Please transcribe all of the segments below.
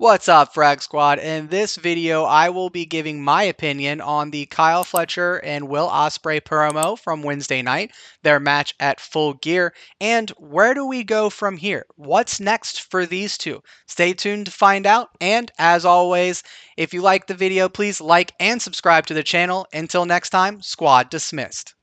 What's up, Frag Squad? In this video, I will be giving my opinion on the Kyle Fletcher and Will Osprey promo from Wednesday night, their match at Full Gear, and where do we go from here? What's next for these two? Stay tuned to find out, and as always, if you like the video, please like and subscribe to the channel. Until next time, squad dismissed.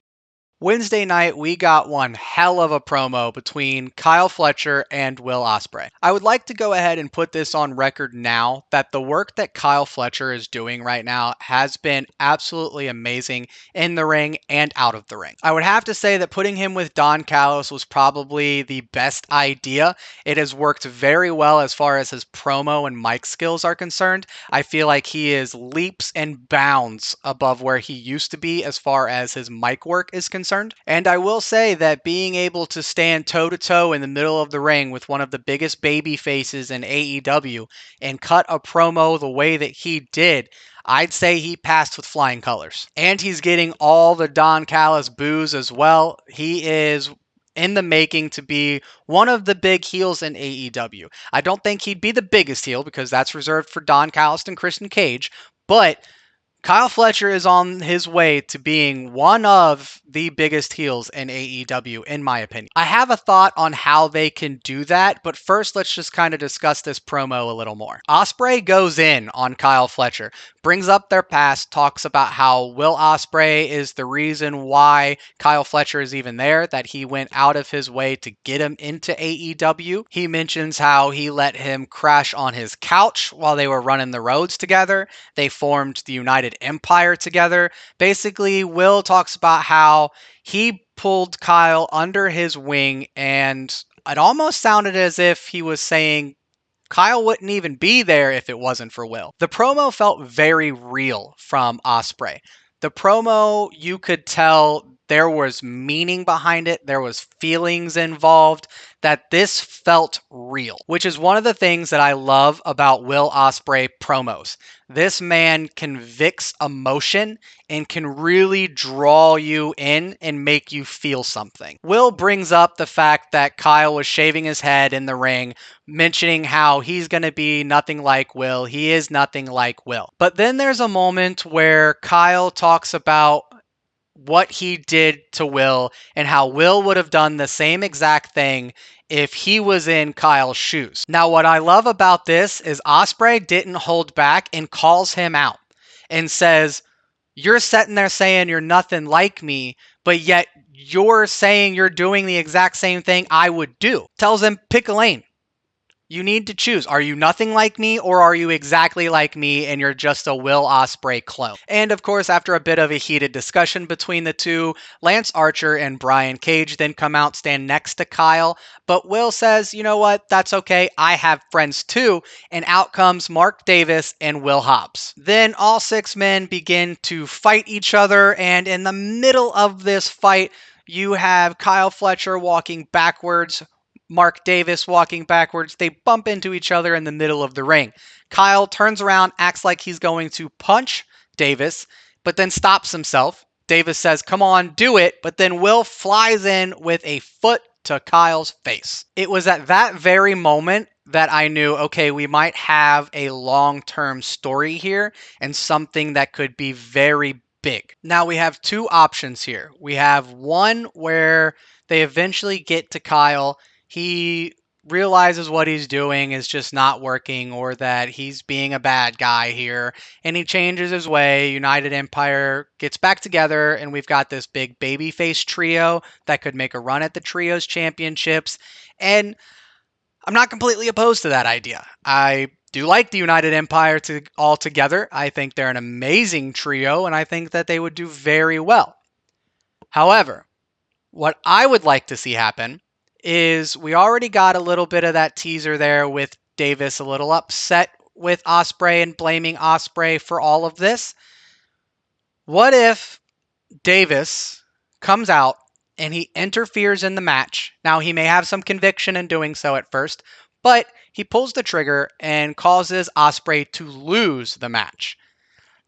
Wednesday night, we got one hell of a promo between Kyle Fletcher and Will Osprey. I would like to go ahead and put this on record now that the work that Kyle Fletcher is doing right now has been absolutely amazing in the ring and out of the ring. I would have to say that putting him with Don Callis was probably the best idea. It has worked very well as far as his promo and mic skills are concerned. I feel like he is leaps and bounds above where he used to be as far as his mic work is concerned. And I will say that being able to stand toe to toe in the middle of the ring with one of the biggest baby faces in AEW and cut a promo the way that he did, I'd say he passed with flying colors. And he's getting all the Don Callis boos as well. He is in the making to be one of the big heels in AEW. I don't think he'd be the biggest heel because that's reserved for Don Callis and Christian Cage, but Kyle Fletcher is on his way to being one of the biggest heels in AEW, in my opinion. I have a thought on how they can do that, but first let's just kind of discuss this promo a little more. Osprey goes in on Kyle Fletcher, brings up their past, talks about how Will Osprey is the reason why Kyle Fletcher is even there, that he went out of his way to get him into AEW. He mentions how he let him crash on his couch while they were running the roads together. They formed the United Empire together. Basically, Will talks about how he pulled Kyle under his wing, and it almost sounded as if he was saying Kyle wouldn't even be there if it wasn't for Will. The promo felt very real from Osprey. The promo, you could tell there was meaning behind it, there was feelings involved, that this felt real, which is one of the things that I love about Will Osprey promos. This man convicts emotion and can really draw you in and make you feel something. Will brings up the fact that Kyle was shaving his head in the ring, mentioning how he's going to be nothing like Will. He is nothing like Will. But then there's a moment where Kyle talks about what he did to Will and how Will would have done the same exact thing if he was in Kyle's shoes. Now, what I love about this is Osprey didn't hold back and calls him out and says, "You're sitting there saying you're nothing like me, but yet you're saying you're doing the exact same thing I would do." Tells him, pick a lane. You need to choose. Are you nothing like me, or are you exactly like me and you're just a Will Osprey clone? And of course, after a bit of a heated discussion between the two, Lance Archer and Brian Cage then come out, stand next to Kyle. But Will says, you know what? That's okay. I have friends too. And out comes Mark Davis and Will Hobbs. Then all six men begin to fight each other. And in the middle of this fight, you have Kyle Fletcher walking backwards, Mark Davis walking backwards. They bump into each other in the middle of the ring. Kyle turns around, acts like he's going to punch Davis, but then stops himself. Davis says, "Come on, do it." But then Will flies in with a foot to Kyle's face. It was at that very moment that I knew, okay, we might have a long-term story here and something that could be very big. Now we have two options here. We have one where they eventually get to Kyle. He realizes what he's doing is just not working, or that he's being a bad guy here, and he changes his way. United Empire gets back together, and we've got this big babyface trio that could make a run at the Trios Championships, and I'm not completely opposed to that idea. I do like the United Empire all together. I think they're an amazing trio, and I think that they would do very well. However, what I would like to see happen is we already got a little bit of that teaser there with Davis a little upset with Osprey and blaming Osprey for all of this. What if Davis comes out and he interferes in the match? Now, he may have some conviction in doing so at first, but he pulls the trigger and causes Osprey to lose the match.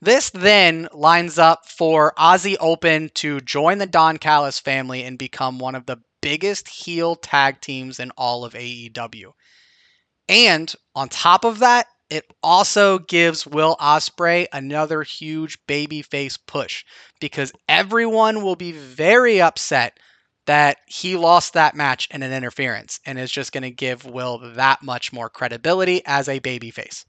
This then lines up for Aussie Open to join the Don Callis family and become one of the biggest heel tag teams in all of AEW. And on top of that, It also gives Will Osprey another huge babyface push because everyone will be very upset that he lost that match in an interference and is just going to give Will that much more credibility as a babyface.